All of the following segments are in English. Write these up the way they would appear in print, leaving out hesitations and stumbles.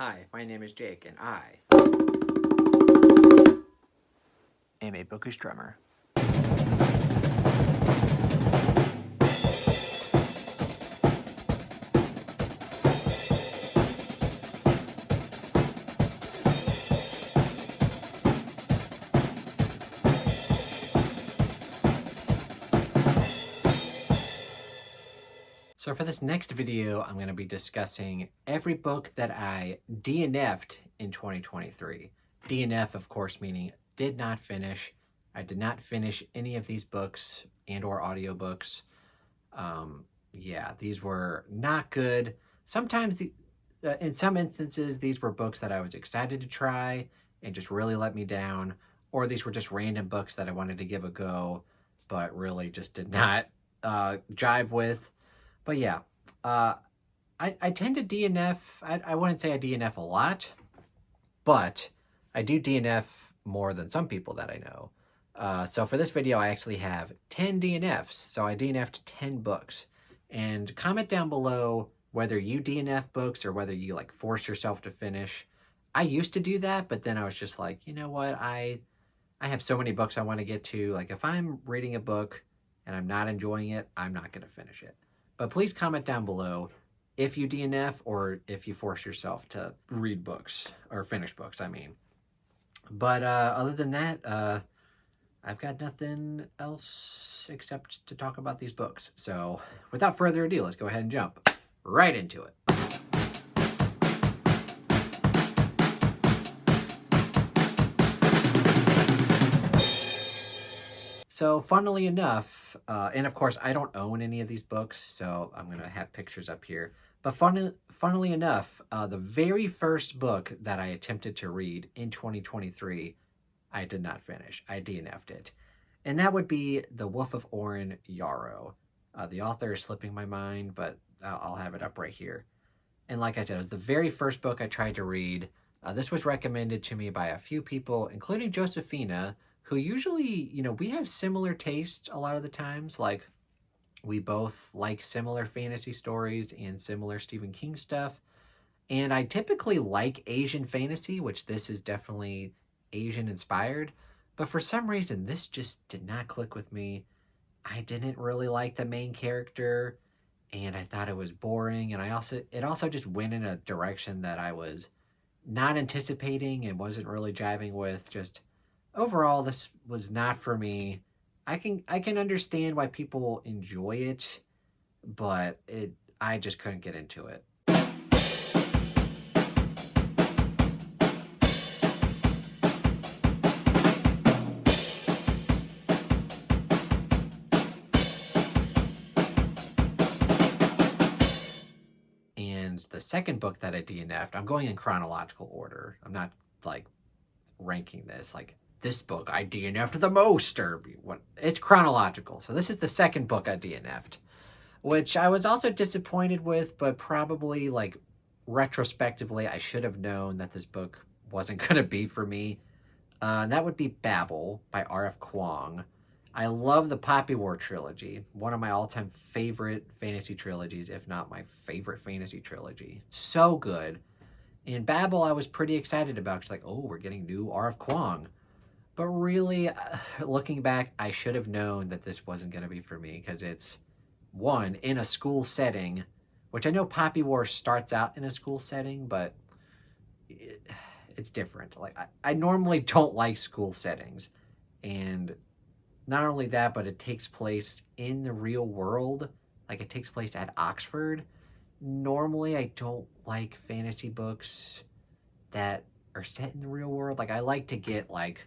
Hi, my name is Jake, and I am a bookish drummer. So for this next video, I'm going to be discussing every book that I DNF'd in 2023. DNF, of course, meaning did not finish. I did not finish any of these books and or audiobooks. Yeah, these were not good. Sometimes, in some instances, these were books that I was excited to try and just really let me down. Or these were just random books that I wanted to give a go, but really just did not jive with. But yeah, uh, I tend to DNF. I wouldn't say I DNF a lot, but I do DNF more than some people that I know. So for this video, I actually have 10 DNFs. So I DNF'd 10 books. And comment down below whether you DNF books or whether you like force yourself to finish. I used to do that, but then I was just like, you know what? I have so many books I want to get to. Like if I'm reading a book and I'm not enjoying it, I'm not going to finish it. But please comment down below if you DNF or if you force yourself to read books or finish books, I mean. But other than that, I've got nothing else except to talk about these books. So without further ado, let's go ahead and jump right into it. So funnily enough, and of course I don't own any of these books, so I'm going to have pictures up here. But funnily enough, the very first book that I attempted to read in 2023, I did not finish. I DNF'd it. And that would be The Wolf of Oren Yarrow. The author is slipping my mind, but I'll have it up right here. And like I said, it was the very first book I tried to read. This was recommended to me by a few people, including Josephina, who usually, we have similar tastes a lot of the times. Like, we both like similar fantasy stories and similar Stephen King stuff. And I typically like Asian fantasy, which this is definitely Asian inspired. But for some reason, this just did not click with me. I didn't really like the main character, and I thought it was boring. And it also just went in a direction that I was not anticipating and wasn't really jiving with. Just overall, this was not for me. I can understand why people enjoy it, but I just couldn't get into it. And the second book that I DNF'd, I'm going in chronological order. I'm not like ranking this like this book I DNF'd the most or what. It's chronological. So this is the second book I DNF'd, which I was also disappointed with, but probably like retrospectively, I should have known that this book wasn't going to be for me. And that would be Babel by R.F. Kuang. I love the Poppy War trilogy, one of my all-time favorite fantasy trilogies, if not my favorite fantasy trilogy. So good. In Babel, I was pretty excited about. It's like, oh, we're getting new R.F. Kuang. But really, looking back, I should have known that this wasn't going to be for me because it's, one, in a school setting, which I know Poppy War starts out in a school setting, but it's different. Like, I normally don't like school settings. And not only that, but it takes place in the real world. Like, it takes place at Oxford. Normally, I don't like fantasy books that are set in the real world. Like, I like to get, like,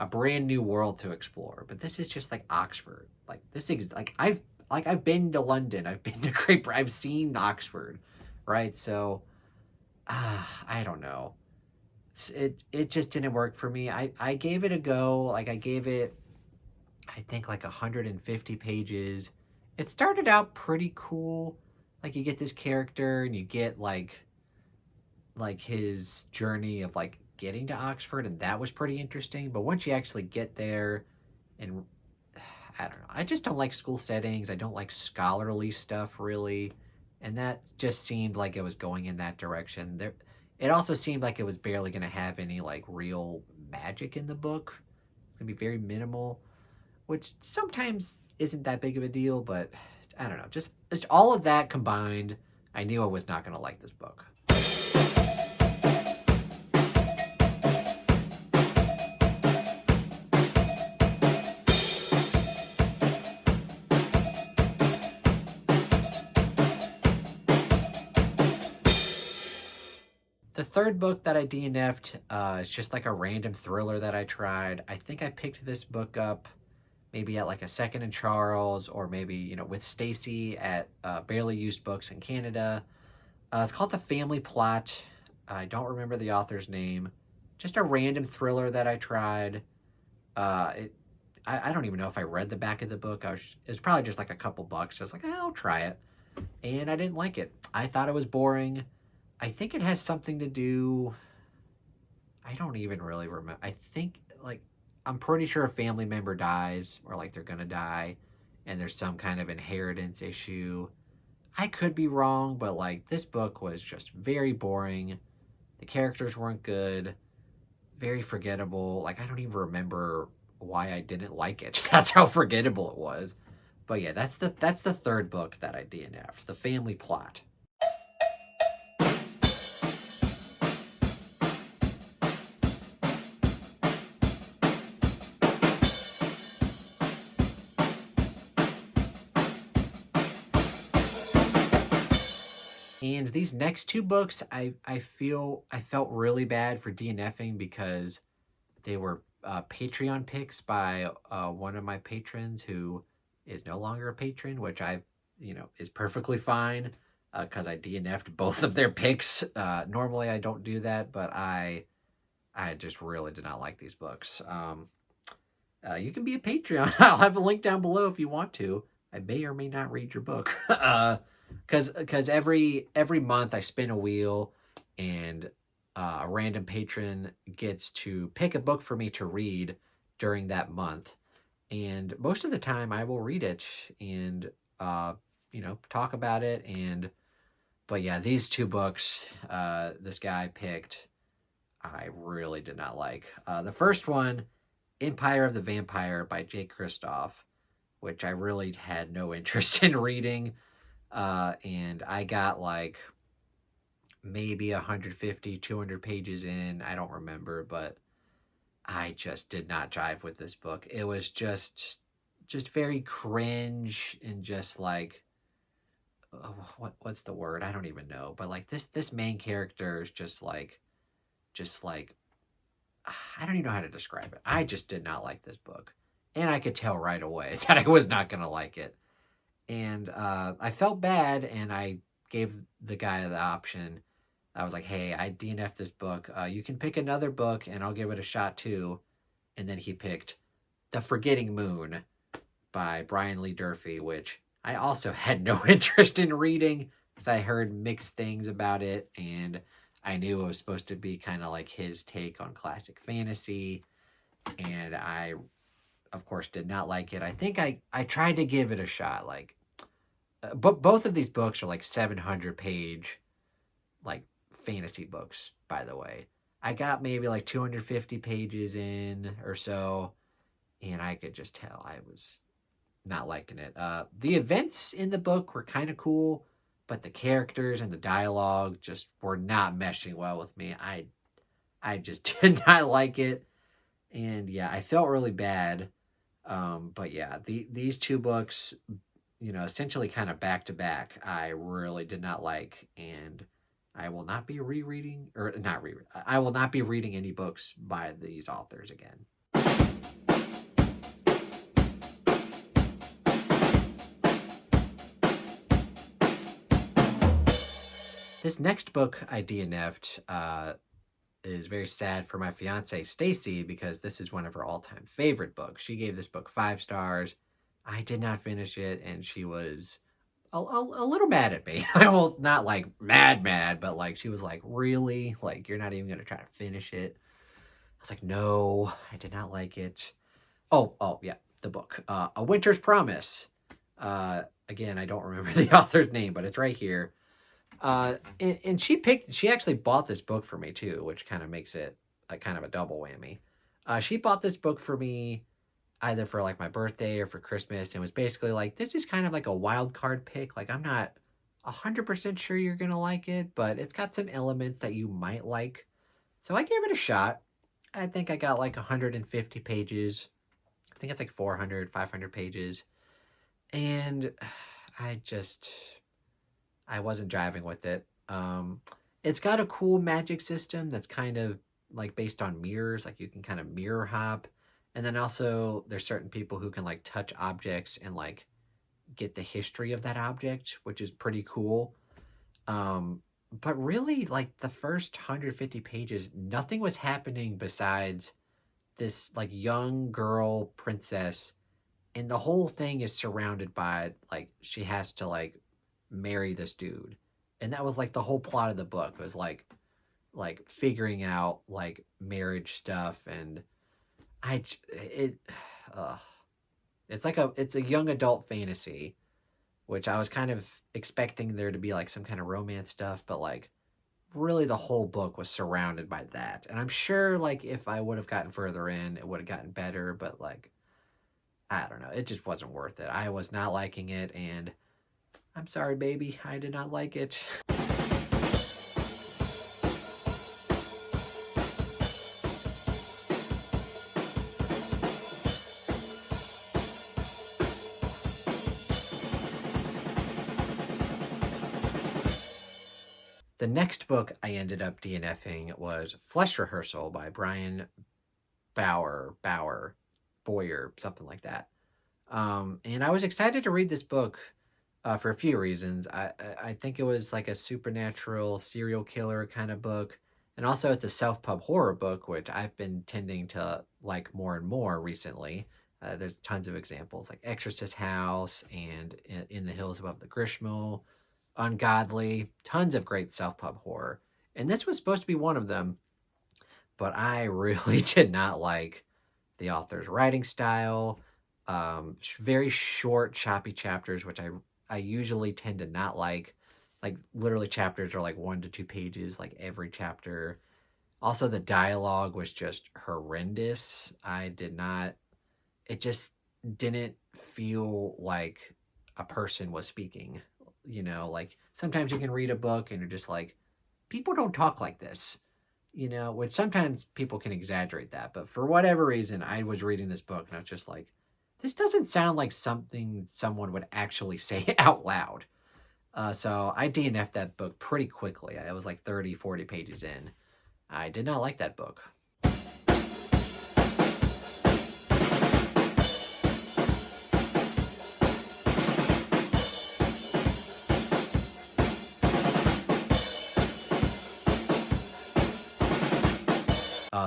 a brand new world to explore. But this is just, like, Oxford. Like, this is, like, I've been to London. I've been to Great Britain. I've seen Oxford, right? So, I don't know. It just didn't work for me. I gave it a go. Like, I gave it, I think, like 150 pages. It started out pretty cool. Like, you get this character and you get like his journey of like getting to Oxford, and that was pretty interesting. But once you actually get there, and I don't know, I just don't like school settings. I don't like scholarly stuff really, and that just seemed like it was going in that direction. It also seemed like it was barely going to have any like real magic in the book. It's going to be very minimal, which sometimes isn't that big of a deal, but I don't know. Just all of that combined, I knew I was not going to like this book. The third book that I DNF'd is just like a random thriller that I tried. I think I picked this book up maybe at like a Second and Charles, or maybe, with Stacy at Barely Used Books in Canada. It's called The Family Plot. I don't remember the author's name. Just a random thriller that I tried. I don't even know if I read the back of the book. It was probably just like a couple bucks. So I was like, I'll try it. And I didn't like it. I thought it was boring. I think it has something to do. I don't even really remember. I think, like, I'm pretty sure a family member dies, or like they're gonna die, and there's some kind of inheritance issue. I could be wrong, but like this book was just very boring. The characters weren't good, very forgettable. Like, I don't even remember why I didn't like it. That's how forgettable it was. But yeah, that's the third book that I DNF'd, The Family Plot. And these next two books, I felt really bad for DNFing because they were Patreon picks by one of my patrons who is no longer a patron, which is perfectly fine because I DNF'd both of their picks. Normally I don't do that, but I just really did not like these books. You can be a Patreon. I'll have a link down below if you want to. I may or may not read your book. Because every month I spin a wheel, and a random patron gets to pick a book for me to read during that month. And most of the time I will read it and, talk about it. But yeah, these two books, this guy picked, I really did not like. The first one, Empire of the Vampire by Jake Kristoff, which I really had no interest in reading. And I got like maybe 150, 200 pages in. I don't remember, but I just did not jive with this book. It was just very cringe, and just like, what's the word? I don't even know. But like this main character is just like I don't even know how to describe it. I just did not like this book, and I could tell right away that I was not gonna like it. And I felt bad, and I gave the guy the option. I was like, hey, I DNF this book. You can pick another book, and I'll give it a shot too. And then he picked The Forgetting Moon by Brian Lee Durfee, which I also had no interest in reading because I heard mixed things about it, and I knew it was supposed to be kind of like his take on classic fantasy, and I, of course, did not like it. I think I tried to give it a shot, like, but both of these books are like 700 page, like, fantasy books, by the way. I got maybe like 250 pages in or so, and I could just tell I was not liking it. The events in the book were kind of cool, but the characters and the dialogue just were not meshing well with me. I just did not like it, and yeah, I felt really bad. But yeah, these two books, essentially kind of back to back, I really did not like, and I will not be rereading, or not reread. I will not be reading any books by these authors again. This next book I DNF'd is very sad for my fiance Stacy, because this is one of her all-time favorite books. She gave this book 5 stars. I did not finish it, and she was a little mad at me. Well, not like mad, but like she was like, really? Like, you're not even going to try to finish it? I was like, no, I did not like it. Oh, yeah, the book. A Winter's Promise. Again, I don't remember the author's name, but it's right here. And she actually bought this book for me too, which kind of makes it a kind of a double whammy. She bought this book for me either for like my birthday or for Christmas, and was basically like, this is kind of like a wild card pick. Like, I'm not 100% sure you're gonna like it, but it's got some elements that you might like. So I gave it a shot. I think I got like 150 pages. I think it's like 400, 500 pages. And I just, I wasn't driving with it. It's got a cool magic system that's kind of like based on mirrors. Like you can kind of mirror hop. And then also there's certain people who can like touch objects and like get the history of that object, which is pretty cool. But really, like the first 150 pages, nothing was happening besides this like young girl princess, and the whole thing is surrounded by like she has to like marry this dude, and that was like the whole plot of the book was like figuring out like marriage stuff, and it, uh, it's a young adult fantasy, which I was kind of expecting there to be like some kind of romance stuff, but like really the whole book was surrounded by that. And I'm sure like if I would have gotten further in, it would have gotten better, but like I don't know, it just wasn't worth it. I was not liking it, and I'm sorry, baby, I did not like it. The next book I ended up DNFing was Flesh Rehearsal by Brian Boyer, something like that. And I was excited to read this book for a few reasons. I think it was like a supernatural serial killer kind of book. And also it's a self-pub horror book, which I've been tending to like more and more recently. There's tons of examples like Exorcist House and In the Hills Above the Grishmo, Ungodly, tons of great self-pub horror. And this was supposed to be one of them, but I really did not like the author's writing style. Very short, choppy chapters, which I usually tend to not like. Like literally chapters are like 1 to 2 pages, like every chapter. Also, the dialogue was just horrendous. I did not. It just didn't feel like a person was speaking. You know, like sometimes you can read a book and you're just like, people don't talk like this, you know, which sometimes people can exaggerate that. But for whatever reason, I was reading this book and I was just like, this doesn't sound like something someone would actually say out loud. So I DNF'd that book pretty quickly. I was like 30, 40 pages in. I did not like that book.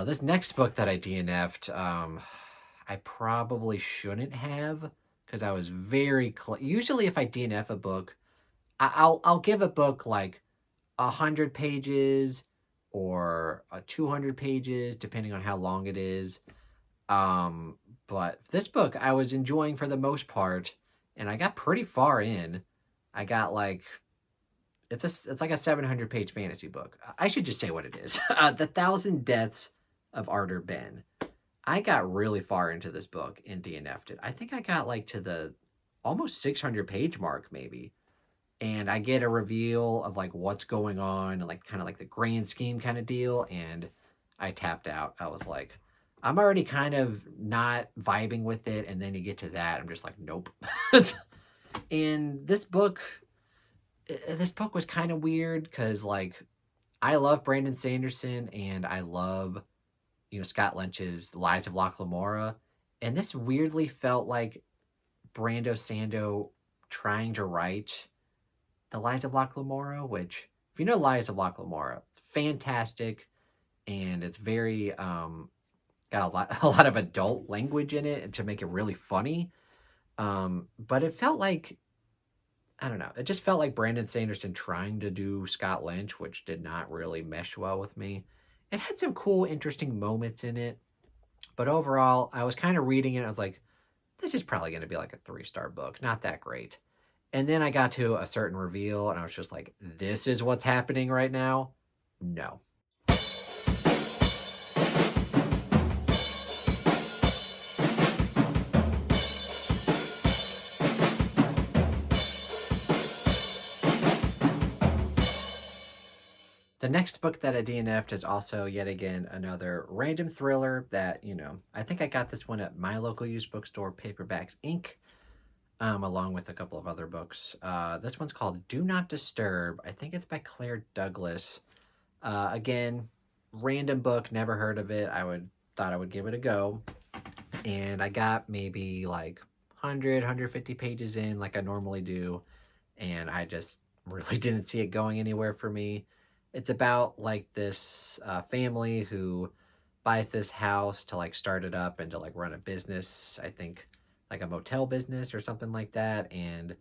This next book that I DNF'd, I probably shouldn't have, because I was very usually if I DNF a book, I'll give a book like 100 pages or 200 pages, depending on how long it is. But this book I was enjoying for the most part, and I got pretty far in. I got like it's like a 700-page fantasy book. I should just say what it is. The Thousand Deaths of Arter Ben. I got really far into this book and DNF'd it. I think I got like to the almost 600-page mark maybe. And I get a reveal of like what's going on and like kind of like the grand scheme kind of deal, and I tapped out. I was like, I'm already kind of not vibing with it, and then you get to that, I'm just like, nope. And this book was kind of weird because like I love Brandon Sanderson and I love, you know, Scott Lynch's Lies of Locke Lamora, and this weirdly felt like Brando Sando trying to write The Lies of Locke Lamora, which, if you know Lies of Locke Lamora, it's fantastic, and it's very got a lot of adult language in it to make it really funny. But it felt like, I don't know, it just felt like Brandon Sanderson trying to do Scott Lynch, which did not really mesh well with me. It had some cool, interesting moments in it, but overall, I was kind of reading it, I was like, this is probably going to be like a 3-star book, not that great. And then I got to a certain reveal and I was just like, this is what's happening right now? No. The next book that I DNF'd is also yet again another random thriller that, I think I got this one at my local used bookstore, Paperbacks Inc., along with a couple of other books. This one's called Do Not Disturb. I think it's by Claire Douglas. Again, random book, never heard of it. Thought I would give it a go. And I got maybe like 100, 150 pages in like I normally do. And I just really didn't see it going anywhere for me. It's about like this family who buys this house to like start it up and to like run a business, I think like a motel business or something like that. And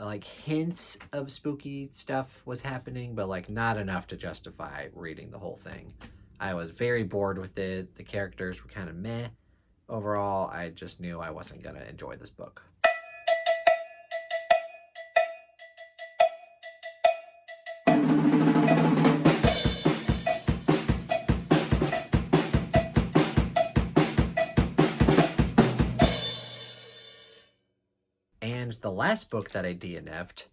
like hints of spooky stuff was happening, but like not enough to justify reading the whole thing. I was very bored with it. The characters were kind of meh. Overall, I just knew I wasn't going to enjoy this book. And the last book that I DNF'd,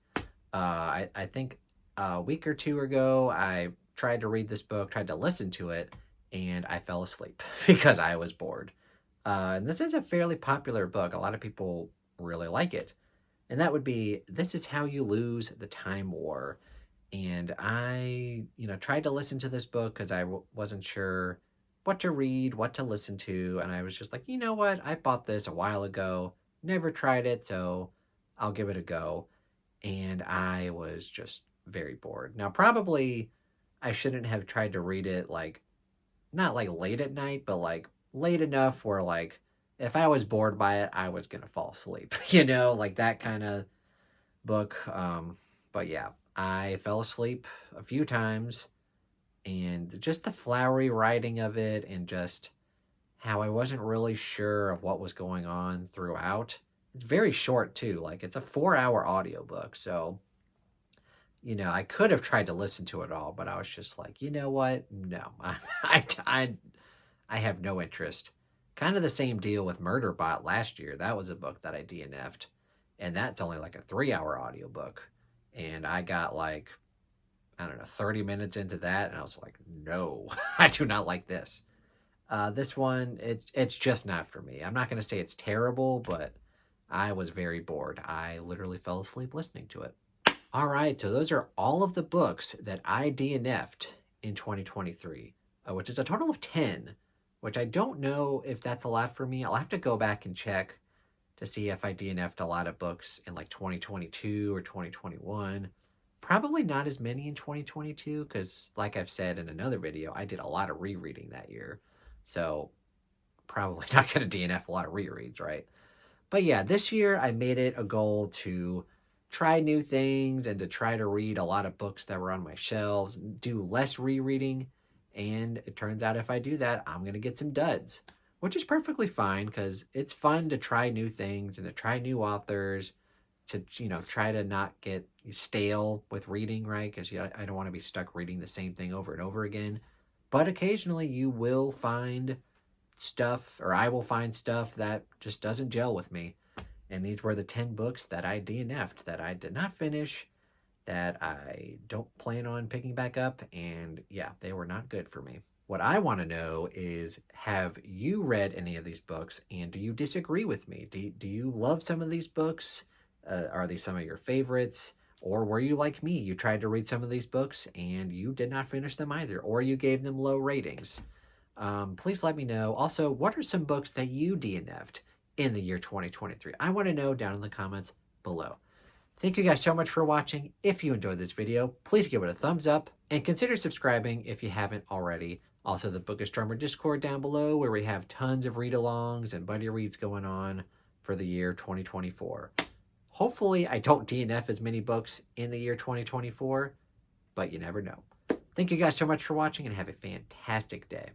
I think a week or two ago, I tried to read this book, tried to listen to it, and I fell asleep because I was bored. And this is a fairly popular book. A lot of people really like it. And that would be This Is How You Lose the Time War. And I, tried to listen to this book because I wasn't sure what to read, what to listen to. And I was just like, you know what? I bought this a while ago, never tried it, so I'll give it a go. And I was just very bored. Now, probably I shouldn't have tried to read it like, not like late at night, but like late enough where like if I was bored by it, I was gonna fall asleep, like that kind of book. But yeah, I fell asleep a few times, and just the flowery writing of it and just how I wasn't really sure of what was going on throughout. It's very short too, like it's a 4-hour audiobook, so I could have tried to listen to it all, but I was just like, you know what? No, I have no interest. Kind of the same deal with Murderbot last year. That was a book that I DNF'd, and that's only like a 3-hour audiobook. And I got like, I don't know, 30 minutes into that, and I was like, no, I do not like this. This one, it's just not for me. I'm not going to say it's terrible, but I was very bored. I literally fell asleep listening to it. All right, so those are all of the books that I DNF'd in 2023, which is a total of 10, which I don't know if that's a lot for me. I'll have to go back and check to see if I DNF'd a lot of books in like 2022 or 2021. Probably not as many in 2022 because, like I've said in another video, I did a lot of rereading that year. So probably not going to DNF a lot of rereads, right? But yeah, this year I made it a goal to try new things and to try to read a lot of books that were on my shelves, do less rereading. And it turns out if I do that, I'm going to get some duds, which is perfectly fine because it's fun to try new things and to try new authors, to, try to not get stale with reading, right? Because I don't want to be stuck reading the same thing over and over again. But occasionally you will find stuff, or I will find stuff that just doesn't gel with me. And these were the 10 books that I DNF'd, that I did not finish, that I don't plan on picking back up, and yeah, they were not good for me. What I want to know is, have you read any of these books, and do you disagree with me? Do you love some of these books? Are these some of your favorites? Or were you like me? You tried to read some of these books, and you did not finish them either, or you gave them low ratings. Please let me know. Also, what are some books that you DNF'd in the year 2023? I want to know down in the comments below. Thank you guys so much for watching. If you enjoyed this video, please give it a thumbs up and consider subscribing if you haven't already. Also, the Book of Strummer Discord down below, where we have tons of read-alongs and buddy reads going on for the year 2024. Hopefully, I don't DNF as many books in the year 2024, but you never know. Thank you guys so much for watching and have a fantastic day.